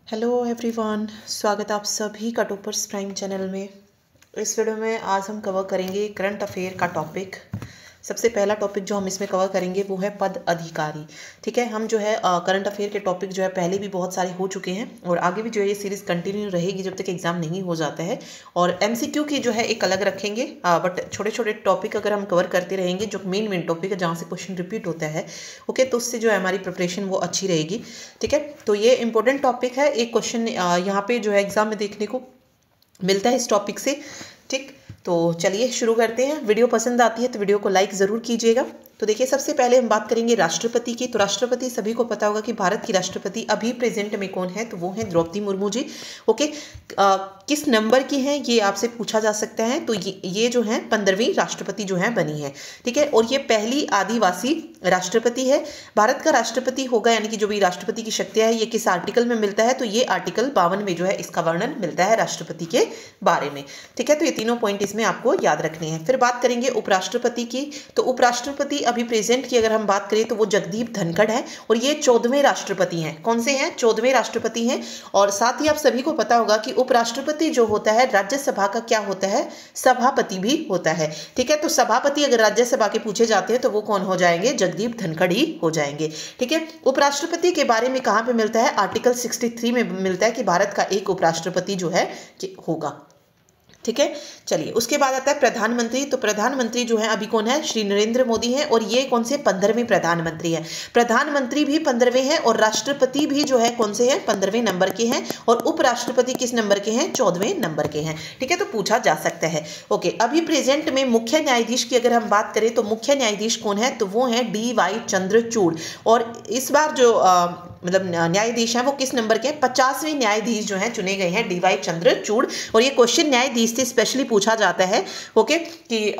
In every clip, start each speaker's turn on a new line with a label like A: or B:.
A: Hello everyone, स्वागत है आप सभी का टॉपर्स प्राइम चैनल में। इस वीडियो में आज हम कवर करेंगे करंट अफेयर का टॉपिक। सबसे पहला टॉपिक जो हम इसमें कवर करेंगे वो है पद अधिकारी। ठीक है, हम जो है करंट अफेयर के टॉपिक जो है पहले भी बहुत सारे हो चुके हैं और आगे भी जो है ये सीरीज़ कंटिन्यू रहेगी जब तक एग्जाम नहीं हो जाता है। और एमसीक्यू की जो है एक अलग रखेंगे, बट छोटे छोटे टॉपिक अगर हम कवर करते रहेंगे जो मेन टॉपिक है जहाँ से क्वेश्चन रिपीट होता है, ओके, तो उससे जो है हमारी प्रिपरेशन वो अच्छी रहेगी। ठीक है, तो ये इंपॉर्टेंट टॉपिक है। एक क्वेश्चन यहाँ पे जो है एग्जाम में देखने को मिलता है इस टॉपिक से। ठीक, तो चलिए शुरू करते हैं। वीडियो पसंद आती है तो वीडियो को लाइक ज़रूर कीजिएगा। तो देखिए, सबसे पहले हम बात करेंगे राष्ट्रपति की। तो राष्ट्रपति सभी को पता होगा कि भारत की राष्ट्रपति अभी प्रेजेंट में कौन है, तो वो है द्रौपदी मुर्मू जी। ओके, किस नंबर की हैं ये आपसे पूछा जा सकता है। तो ये जो है 15वीं राष्ट्रपति जो है बनी है। ठीक है, और ये पहली आदिवासी राष्ट्रपति है। भारत का राष्ट्रपति होगा, यानी कि जो भी राष्ट्रपति की शक्तियाँ है, ये किस आर्टिकल में मिलता है, तो ये आर्टिकल 52 में जो है इसका वर्णन मिलता है राष्ट्रपति के बारे में। ठीक है, तो ये तीनों पॉइंट इसमें आपको याद रखने हैं। फिर बात करेंगे उपराष्ट्रपति की। तो उपराष्ट्रपति अभी प्रेजेंट की अगर हम बात करें तो वो जगदीप धनखड़ है और ये 14वें राष्ट्रपति हैं। कौन से हैं? 14वें राष्ट्रपति हैं। और साथ ही आप सभी को पता होगा कि उपराष्ट्रपति जो होता है राज्यसभा का क्या होता है, सभापति भी होता है। ठीक है, तो सभापति अगर राज्यसभा के पूछे जाते हैं तो वो कौन हो जाएंगे? जगदीप धनखड़ ही हो जाएंगे। ठीक है, उपराष्ट्रपति के बारे में कहां पे मिलता है? आर्टिकल 63 में मिलता है कि भारत का एक उपराष्ट्रपति जो है होगा। ठीक है, चलिए उसके बाद आता है प्रधानमंत्री। तो प्रधानमंत्री जो है अभी कौन है? श्री नरेंद्र मोदी हैं और ये कौन से? 15वें प्रधानमंत्री हैं। प्रधानमंत्री भी 15वें हैं और राष्ट्रपति भी जो है कौन से हैं? 15वें नंबर के हैं। और उपराष्ट्रपति किस नंबर के हैं? 14वें नंबर के हैं। ठीक है, तो पूछा जा सकता है। ओके, अभी प्रेजेंट में मुख्य न्यायाधीश की अगर हम बात करें तो मुख्य न्यायाधीश कौन है? तो वो है DY चंद्रचूड़। और इस बार जो मतलब न्यायाधीश हैं वो किस नंबर के हैं? 50वें न्यायाधीश जो हैं चुने गए हैं DY चंद्रचूड़। और ये क्वेश्चन न्यायाधीश से स्पेशली पूछा जाता है, ओके, कि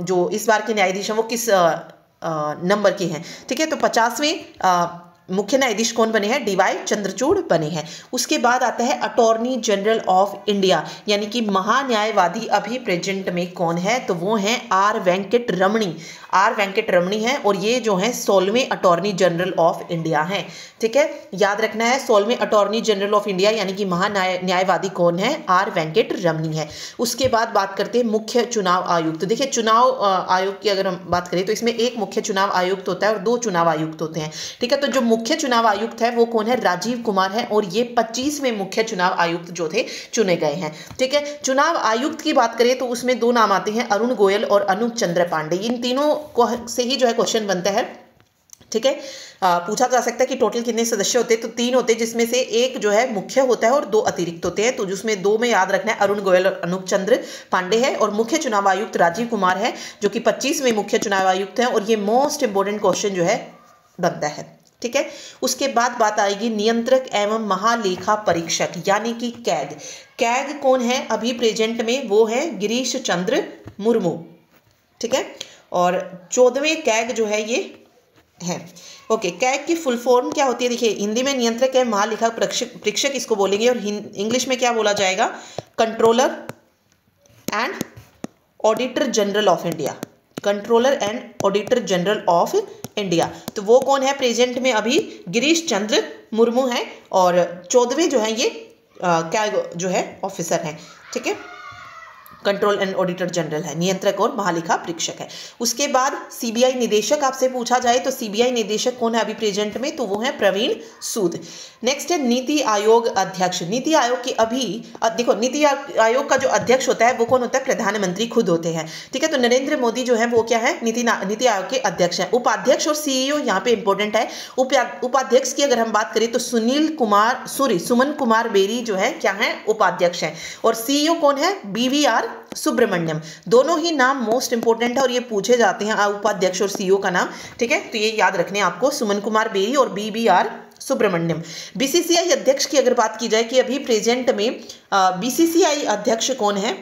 A: जो इस बार के न्यायाधीश हैं वो किस नंबर के हैं। ठीक है, तो 50वें मुख्य न्यायाधीश कौन बने हैं? DY चंद्रचूड़ बने हैं। उसके बाद आता है अटॉर्नी जनरल ऑफ इंडिया, यानी कि महान्यायवादी अभी प्रेजेंट में कौन है? तो वो हैं R वेंकट रमणी। R वेंकट रमणी है और ये जो है 16वें अटॉर्नी जनरल ऑफ इंडिया हैं। ठीक है, याद रखना है 16वें अटॉर्नी जनरल ऑफ इंडिया यानी कि महान्यायवादी कौन है? R वेंकट रमणी है। उसके बाद बात करते हैं मुख्य चुनाव आयुक्त। तो देखिए, चुनाव आयोग की अगर हम बात करें तो इसमें एक मुख्य चुनाव आयुक्त होता है और 2 चुनाव आयुक्त होते हैं। ठीक है, तो जो मुख्य चुनाव आयुक्त है वो कौन है? राजीव कुमार है और ये 25वें मुख्य चुनाव आयुक्त जो थे चुने गए हैं। ठीक है, चुनाव आयुक्त की बात करें तो उसमें 2 नाम आते हैं, अरुण गोयल और अनूप चंद्र पांडे। इन तीनों से ही जो है क्वेश्चन बनता है। ठीक है, पूछा जा सकता है कि टोटल कितने सदस्य होते हैं, तो 3 होते हैं, जिसमें से एक जो है मुख्य होता है और 2 अतिरिक्त होते हैं। तो जिसमें 2 में याद रखना है अरुण गोयल और अनूप चंद्र पांडे है और मुख्य चुनाव आयुक्त राजीव कुमार है जो कि 25वें मुख्य चुनाव आयुक्त हैं। और ये मोस्ट इंपोर्टेंट क्वेश्चन जो है बनता है। ठीक है, उसके बाद बात आएगी नियंत्रक एवं महालेखा परीक्षक यानी कि कैग। कैग कौन है अभी प्रेजेंट में? वो है गिरीश चंद्र मुर्मू। ठीक है, और 14वें कैग जो है ये है। ओके, कैग की फुल फॉर्म क्या होती है? देखिए, हिंदी में नियंत्रक एवं महालेखा परीक्षक इसको बोलेंगे और इंग्लिश में क्या बोला जाएगा? Controller and auditor general of India. Controller and auditor general of India. तो वो कौन है प्रेजेंट में? अभी गिरीश चंद्र मुर्मू है और 14वें जो है ये क्या जो है ऑफिसर हैं। ठीक है, कंट्रोल एंड ऑडिटर जनरल है, नियंत्रक और महालेखा परीक्षक है। उसके बाद सीबीआई निदेशक आपसे पूछा जाए तो सीबीआई निदेशक कौन है अभी प्रेजेंट में? तो वो है प्रवीण सूद। नेक्स्ट है नीति आयोग अध्यक्ष। नीति आयोग की अभी देखो, नीति आयोग का जो अध्यक्ष होता है वो कौन होता है? प्रधानमंत्री खुद होते हैं। ठीक है, तो नरेंद्र मोदी जो है वो क्या है? नीति आयोग के अध्यक्ष हैं। उपाध्यक्ष और CEO यहाँ पे इंपॉर्टेंट है। उपाध्यक्ष की अगर हम बात करें तो सुमन कुमार बेरी जो है क्या है? उपाध्यक्ष है। और CEO कौन है? BVR सुब्रमण्यम। दोनों ही नाम मोस्ट इंपोर्टेंट है और ये पूछे जाते हैं उपाध्यक्ष और CEO का नाम। ठीक है, तो ये याद रखने आपको, सुमन कुमार बेरी और BVR सुब्रमण्यम। BCCI अध्यक्ष की अगर बात की जाए कि अभी प्रेजेंट में BCCI अध्यक्ष कौन है,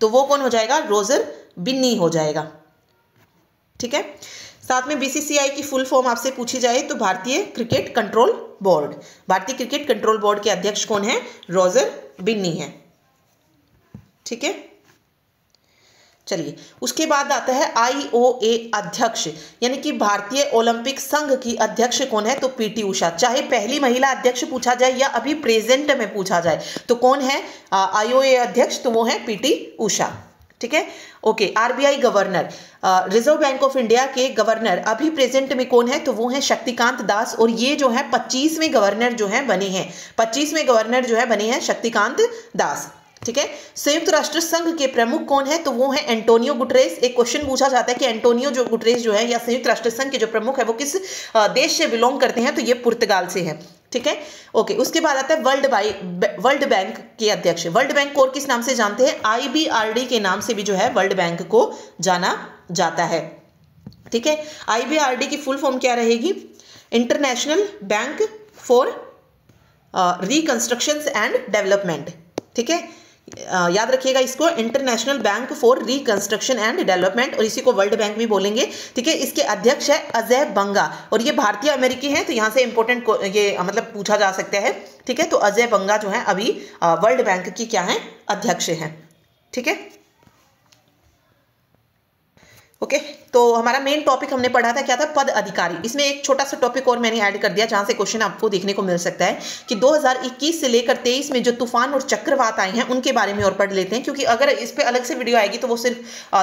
A: तो वो कौन हो जाएगा? रोजर बिन्नी हो जाएगा। ठीक है, साथ में BCCI की फुल फॉर्म आपसे पूछी जाए तो भारतीय क्रिकेट कंट्रोल बोर्ड। भारतीय क्रिकेट कंट्रोल बोर्ड के अध्यक्ष कौन है? रोजर बिन्नी है। ठीक है, चलिए, उसके बाद आता है IOA अध्यक्ष, यानी कि भारतीय ओलंपिक संघ की अध्यक्ष कौन है? तो PT उषा। चाहे पहली महिला अध्यक्ष पूछा जाए या अभी प्रेजेंट में पूछा जाए तो कौन है IOA अध्यक्ष? तो वो है PT उषा। ठीक है, okay. RBI governor, reserve bank of India के गवर्नर अभी प्रेजेंट में कौन है? तो वो है शक्तिकांत दास, और ये जो है 25वें गवर्नर जो है बने हैं, 25वें गवर्नर जो है बने हैं शक्तिकांत दास। ठीक है, संयुक्त राष्ट्र संघ के प्रमुख कौन है? तो वो है एंटोनियो गुटरेस। एक क्वेश्चन पूछा जाता है कि एंटोनियो जो गुटरेस जो है या संयुक्त राष्ट्र संघ के जो प्रमुख है वो किस देश से बिलोंग करते हैं? तो ये पुर्तगाल से है। ठीक है, ओके। उसके बाद आता है वर्ल्ड बैंक के अध्यक्ष। वर्ल्ड बैंक को और किस नाम से जानते हैं? IBRD के नाम से भी जो है वर्ल्ड बैंक को जाना जाता है। ठीक है, IBRD की फुल फॉर्म क्या रहेगी? International bank for reconstruction and development. ठीक है, याद रखिएगा इसको, international bank for reconstruction and development, और इसी को वर्ल्ड बैंक भी बोलेंगे। ठीक है, इसके अध्यक्ष है अजय बंगा, और ये भारतीय अमेरिकी हैं, तो यहाँ से इंपॉर्टेंट ये मतलब पूछा जा सकता है। ठीक है, तो अजय बंगा जो है अभी वर्ल्ड बैंक की क्या है? अध्यक्ष हैं। ठीक है, ओके। तो हमारा मेन टॉपिक हमने पढ़ा था, क्या था? पद अधिकारी। इसमें एक छोटा सा टॉपिक और मैंने ऐड कर दिया जहां से क्वेश्चन आपको देखने को मिल सकता है कि 2021 से लेकर 23 में जो तूफान और चक्रवात आए हैं उनके बारे में और पढ़ लेते हैं, क्योंकि अगर इस पे अलग से वीडियो आएगी तो वो सिर्फ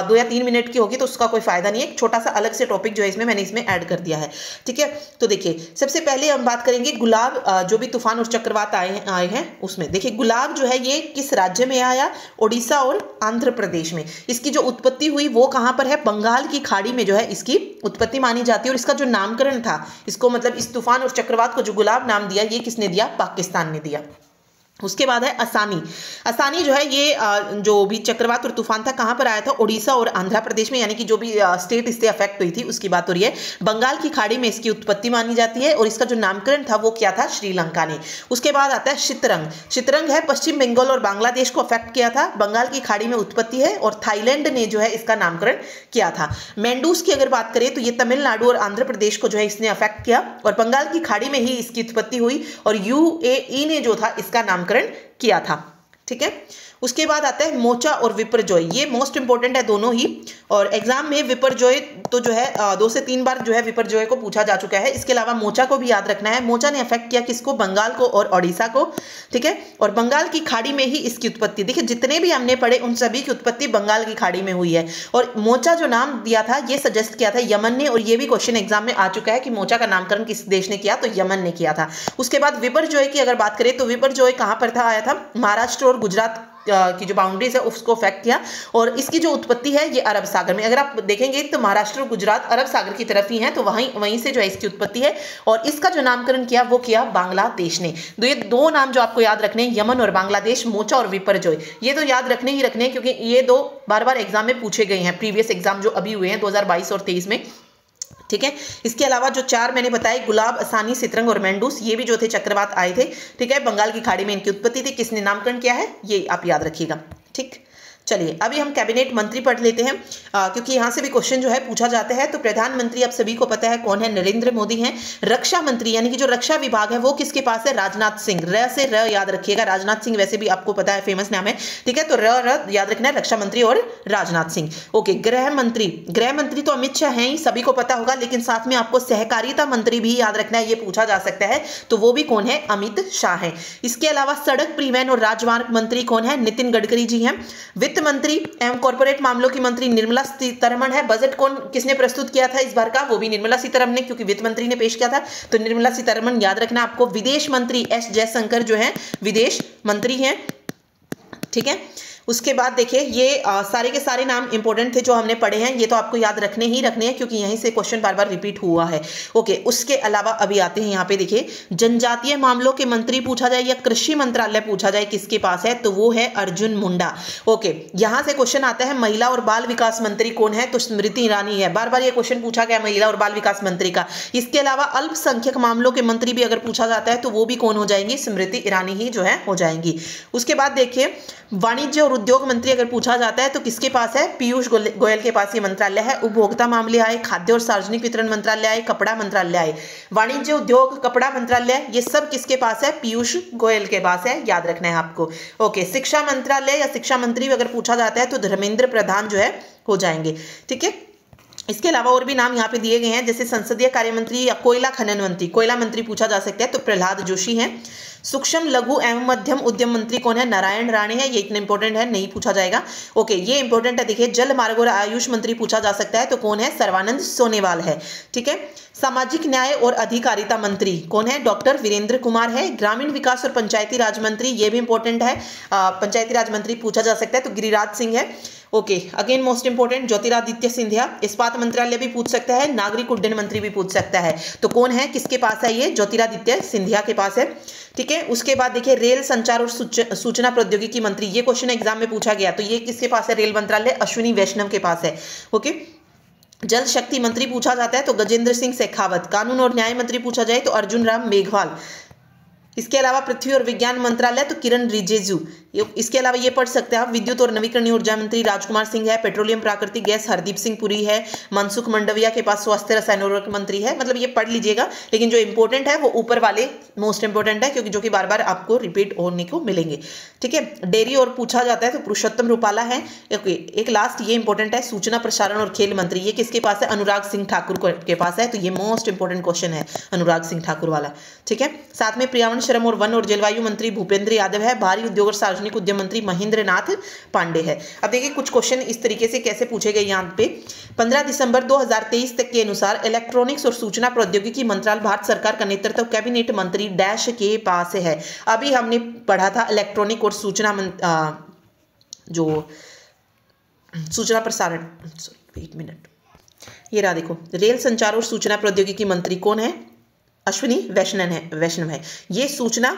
A: 2 या 3 मिनट की होगी, तो उसका कोई फायदा नहीं है। एक छोटा सा अलग से टॉपिक जो है इसमें मैंने इसमें ऐड कर दिया है। ठीक है, तो देखिए, सबसे पहले हम बात करेंगे गुलाब, जो भी तूफान और चक्रवात आए हैं उसमें। देखिए, गुलाब जो है ये किस राज्य में आया? ओडिशा और आंध्र प्रदेश में। इसकी जो उत्पत्ति हुई वो कहां पर है? बंगाल की खाड़ी में जो है इसकी उत्पत्ति मानी जाती है, और इसका जो नामकरण था, इसको मतलब इस तूफान और चक्रवात को जो गुलाब नाम दिया, ये किसने दिया? पाकिस्तान ने दिया। उसके बाद है असानी। असानी जो है ये जो भी चक्रवात और तूफान था कहां पर आया था? ओडिशा और आंध्र प्रदेश में, यानी कि जो भी स्टेट इससे अफेक्ट हुई थी उसकी बात हो रही है। बंगाल की खाड़ी में इसकी उत्पत्ति मानी जाती है, और इसका जो नामकरण था वो क्या था? श्रीलंका ने। उसके बाद आता है शितरंग। शितरंग है पश्चिम बंगाल और बांग्लादेश को अफेक्ट किया था, बंगाल की खाड़ी में उत्पत्ति है, और थाईलैंड ने जो है इसका नामकरण किया था। मेंडूस की अगर बात करें तो ये तमिलनाडु और आंध्र प्रदेश को जो है इसने अफेक्ट किया, और बंगाल की खाड़ी में ही इसकी उत्पत्ति हुई, और UAE ने जो था इसका नामकरण किया था। ठीक है, उसके बाद आता है मोचा और विपरजॉय। ये मोस्ट इंपोर्टेंट है दोनों ही, और एग्जाम में विपरजॉय तो जो है 2 से 3 बार जो है विपरजॉय को पूछा जा चुका है। इसके अलावा मोचा को भी याद रखना है। मोचा ने अफेक्ट किया किसको? बंगाल को और ओडिशा को। ठीक है, और बंगाल की खाड़ी में ही इसकी उत्पत्ति, देखिए जितने भी हमने पढ़े उन सभी की उत्पत्ति बंगाल की खाड़ी में हुई है। और मोचा जो नाम दिया था ये सजेस्ट किया था यमन ने, और ये भी क्वेश्चन एग्जाम में आ चुका है कि मोचा का नामकरण किस देश ने किया? तो यमन ने किया था। उसके बाद विपरजॉय की अगर बात करें तो विपरजॉय कहां पर था? आया था महाराष्ट्र और गुजरात की जो बाउंड्रीज है उसको अफेक्ट किया, और इसकी जो उत्पत्ति है ये अरब सागर में। अगर आप देखेंगे तो महाराष्ट्र और गुजरात अरब सागर की तरफ ही है, तो वहीं से जो है इसकी उत्पत्ति है, और इसका जो नामकरण किया वो किया बांग्लादेश ने। तो ये 2 नाम जो आपको याद रखने हैं, यमन और बांग्लादेश, मोचा और विपरजॉय, ये तो याद रखने ही रखने हैं, क्योंकि ये 2 बार-बार एग्जाम में पूछे गए हैं, प्रीवियस एग्जाम जो अभी हुए हैं 2022 और 23 में। ठीक है, इसके अलावा जो 4 मैंने बताए, गुलाब, असानी, सितरंग और मेंडूस, ये भी जो थे चक्रवात आए थे। ठीक है, बंगाल की खाड़ी में इनकी उत्पत्ति थी। किसने नामकरण किया है ये आप याद रखिएगा। ठीक, चलिए अभी हम कैबिनेट मंत्री पढ़ लेते हैं, क्योंकि यहाँ से भी क्वेश्चन जो है पूछा जाता है। तो प्रधानमंत्री आप सभी को पता है कौन है? नरेंद्र मोदी हैं। रक्षा मंत्री यानी कि जो रक्षा विभाग है वो किसके पास है? राजनाथ सिंह। र से र याद रखिएगा, राजनाथ सिंह वैसे भी आपको पता है फेमस नाम है। ठीक है, तो र याद रखना है, रक्षा मंत्री और राजनाथ सिंह। ओके, गृह मंत्री। गृह मंत्री तो अमित शाह हैं ही, सभी को पता होगा, लेकिन साथ में आपको सहकारिता मंत्री भी याद रखना है, ये पूछा जा सकता है, तो वो भी कौन है? अमित शाह है। इसके अलावा सड़क, परिवहन और राजमार्ग मंत्री कौन है? नितिन गडकरी जी हैं। वित्त मंत्री एवं कॉर्पोरेट मामलों की मंत्री निर्मला सीतारमण है। बजट किसने प्रस्तुत किया था इस बार का? वो भी निर्मला सीतारमण ने, क्योंकि वित्त मंत्री ने पेश किया था, तो निर्मला सीतारमण याद रखना आपको। विदेश मंत्री एस जयशंकर जो है विदेश मंत्री हैं। ठीक है, उसके बाद देखिए ये सारे के सारे नाम इंपॉर्टेंट थे जो हमने पढ़े हैं, ये तो आपको याद रखने ही रखने हैं, क्योंकि यहीं से क्वेश्चन बार बार रिपीट हुआ है। ओके, उसके अलावा अभी आते हैं यहाँ पे, देखिए जनजातीय मामलों के मंत्री पूछा जाए या कृषि मंत्रालय पूछा जाए किसके पास है? तो वो है अर्जुन मुंडा। ओके, यहाँ से क्वेश्चन आता है महिला और बाल विकास मंत्री कौन है? तो स्मृति ईरानी है। बार बार ये क्वेश्चन पूछा गया महिला और बाल विकास मंत्री का। इसके अलावा अल्पसंख्यक मामलों के मंत्री भी अगर पूछा जाता है तो वो भी कौन हो जाएंगी? स्मृति ईरानी ही जो है हो जाएंगी। उसके बाद देखिए वाणिज्य और उद्योग मंत्री अगर पूछा जाता है तो किसके पास है? पीयूष गोयल के पास ये मंत्रालय है। उपभोक्ता मामले आए, खाद्य और सार्वजनिक वितरण मंत्रालय आए, कपड़ा मंत्रालय आए। वाणिज्य, उद्योग, कपड़ा मंत्रालय, ये सब किसके पास है? पीयूष गोयल के पास है, याद रखना है आपको। ओके, शिक्षा मंत्रालय या शिक्षा मंत्री अगर पूछा जाता है तो धर्मेंद्र प्रधान जो है हो जाएंगे। ठीक है, इसके अलावा और भी नाम यहाँ पे दिए गए हैं, जैसे संसदीय कार्य मंत्री या कोयला खनन मंत्री, कोयला मंत्री पूछा जा सकता है तो प्रहलाद जोशी हैं। सूक्ष्म लघु एवं मध्यम उद्यम मंत्री कौन है? नारायण राणे है। ये इतना इंपॉर्टेंट है, नहीं पूछा जाएगा। ओके, ये इंपॉर्टेंट है, देखिए जल मार्ग और आयुष मंत्री पूछा जा सकता है तो कौन है? सर्बानंद सोनोवाल है। ठीक है, सामाजिक न्याय और अधिकारिता मंत्री कौन है? डॉक्टर वीरेंद्र कुमार है। ग्रामीण विकास और पंचायती राज मंत्री, ये भी इंपॉर्टेंट है, पंचायती राज मंत्री पूछा जा सकता है तो गिरिराज सिंह है। Okay, again most important Jyotiraditya Scindia. इस्पात मंत्रालय भी पूछ सकता है, नागरिक उड्डयन मंत्री भी पूछ सकता है, तो कौन है, किसके पास है? ये ज्योतिरादित्य सिंधिया के पास है। ठीक है, उसके बाद देखिए रेल, संचार और सूचना प्रौद्योगिकी मंत्री, ये क्वेश्चन एग्जाम में पूछा गया, तो ये किसके पास है? रेल मंत्रालय अश्विनी वैष्णव के पास है। ओके, जल शक्ति मंत्री पूछा जाता है तो गजेंद्र सिंह शेखावत। कानून और न्याय मंत्री पूछा जाए तो अर्जुन राम मेघवाल। इसके अलावा पृथ्वी और विज्ञान मंत्रालय तो किरण रिजिजू। इसके अलावा ये पढ़ सकते हैं आप, विद्युत और नवीकरणीय ऊर्जा मंत्री राजकुमार सिंह है। पेट्रोलियम प्राकृतिक गैस हरदीप सिंह पुरी है। मनसुख मंडाविया के पास स्वास्थ्य रसायन उर्वरक मंत्री है। मतलब ये पढ़ लीजिएगा, लेकिन जो इंपॉर्टेंट है वो ऊपर वाले मोस्ट इंपॉर्टेंट है, क्योंकि जो कि बार बार आपको रिपीट होने को मिलेंगे। ठीक है, डेयरी और पूछा जाता है तो पुरुषोत्तम रूपाला है। एक लास्ट ये इंपॉर्टेंट है, सूचना प्रसारण और खेल मंत्री, ये किसके पास है? अनुराग सिंह ठाकुर के पास है, तो ये मोस्ट इंपॉर्टेंट क्वेश्चन है अनुराग सिंह ठाकुर वाला। ठीक है, साथ में पर्यावरण, श्रम और वन और जलवायु मंत्री भूपेंद्र यादव है। भारी उद्योग और सार्वजनिक उद्यम मंत्री महेंद्र नाथ पांडे है। अब देखिए कुछ क्वेश्चन इस तरीके से कैसे पूछे गए यहाँ पे। 15 दिसंबर 2023 तक के अनुसार इलेक्ट्रॉनिक्स और सूचना प्रौद्योगिकी मंत्रालय भारत सरकार का नेतृत्व कैबिनेट मंत्री डैश के पास है। अभी हमने पढ़ा था इलेक्ट्रॉनिक और सूचना जो सूचना प्रसारण, एक मिनट, ये रहा देखो, रेल, संचार और सूचना प्रौद्योगिकी मंत्री कौन है? अश्विनी वैष्णव है। ये सूचना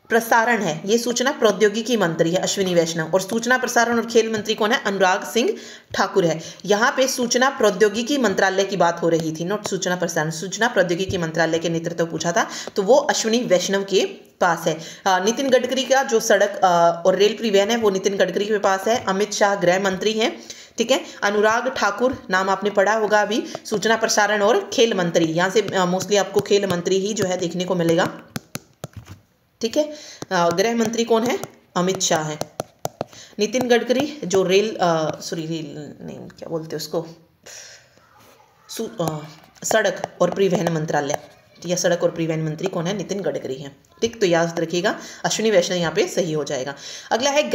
A: प्रसारण है, ये सूचना प्रौद्योगिकी मंत्री है अश्विनी वैष्णव। और सूचना प्रसारण और खेल मंत्री कौन है? अनुराग सिंह ठाकुर है। यहाँ पे सूचना प्रौद्योगिकी मंत्रालय की बात हो रही थी, नॉट सूचना प्रसारण, सूचना प्रौद्योगिकी मंत्रालय के नेतृत्व पूछा था, तो वो अश्विनी वैष्णव के पास है। नितिन गडकरी का जो सड़क और रेल परिवहन है वो नितिन गडकरी के पास है। अमित शाह गृह मंत्री हैं। ठीक है, अनुराग ठाकुर नाम आपने पढ़ा होगा अभी, सूचना प्रसारण और खेल मंत्री, यहाँ से मोस्टली आपको खेल मंत्री ही जो है देखने को मिलेगा। ठीक है, गृह मंत्री कौन है? अमित शाह है। नितिन गडकरी जो रेल नहीं क्या बोलते उसको, सड़क और परिवहन मंत्रालय या सड़क और परिवहन मंत्री कौन है? नितिन गडकरी है। ठीक, तो याद रखिएगा अश्विनी वैष्णव यहाँ पे सही हो जाएगा। अगला है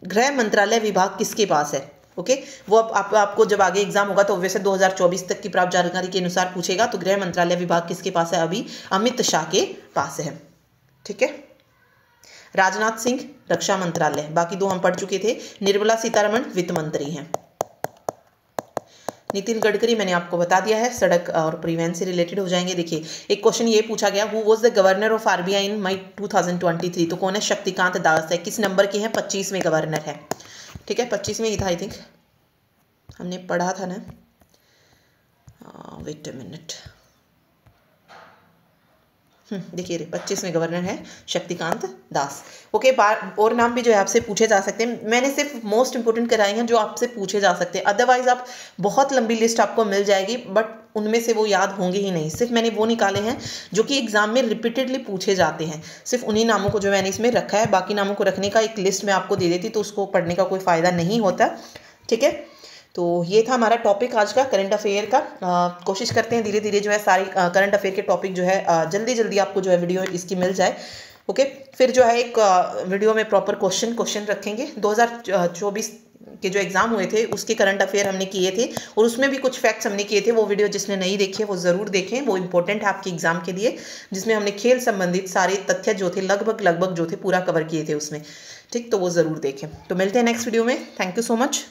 A: गृह मंत्रालय विभाग किसके पास है? ओके, वो आपको जब आगे एग्जाम होगा तो वैसे 2024 तक की प्राप्त जानकारी के अनुसार पूछेगा, तो गृह मंत्रालय विभाग किसके पास है? अभी अमित शाह के पास है। ठीक है, राजनाथ सिंह रक्षा मंत्रालय, बाकी दो हम पढ़ चुके थे। निर्मला सीतारमण वित्त मंत्री हैं। नितिन गडकरी मैंने आपको बता दिया है, सड़क और परिवहन से रिलेटेड हो जाएंगे। देखिए एक क्वेश्चन ये पूछा गया, who was the governor of RBI in May 2023, तो कौन है? शक्तिकांत दास है। किस नंबर के हैं? 25वें गवर्नर है। ठीक है, 25वें ही था आई थिंक, हमने पढ़ा था ना, वेट अ मिनट, देखिए 25वें गवर्नर है शक्तिकांत दास। ओके, और नाम भी जो है आपसे पूछे जा सकते हैं, मैंने सिर्फ मोस्ट इंपोर्टेंट कराए हैं जो आपसे पूछे जा सकते हैं, अदरवाइज आप बहुत लंबी लिस्ट आपको मिल जाएगी, बट उनमें से वो याद होंगे ही नहीं। सिर्फ मैंने वो निकाले हैं जो कि एग्जाम में रिपीटेडली पूछे जाते हैं, सिर्फ उन्हीं नामों को जो मैंने इसमें रखा है। बाकी नामों को रखने का एक लिस्ट में आपको दे देती तो उसको पढ़ने का कोई फ़ायदा नहीं होता। ठीक है, तो ये था हमारा टॉपिक आज का करंट अफेयर का। कोशिश करते हैं धीरे धीरे जो है सारी करंट अफेयर के टॉपिक जो है जल्दी जल्दी आपको जो है वीडियो इसकी मिल जाए। ओके, फिर जो है एक वीडियो में प्रॉपर क्वेश्चन रखेंगे। 2024 के जो एग्ज़ाम हुए थे उसके करंट अफेयर हमने किए थे और उसमें भी कुछ फैक्ट्स हमने किए थे। वो वीडियो जिसने नहीं देखे वो ज़रूर देखें, वो इंपॉर्टेंट है आपके एग्जाम के लिए, जिसमें हमने खेल संबंधित सारे तथ्य जो थे लगभग जो थे पूरा कवर किए थे उसमें। ठीक, तो वो ज़रूर देखें। तो मिलते हैं नेक्स्ट वीडियो में। Thank you so much.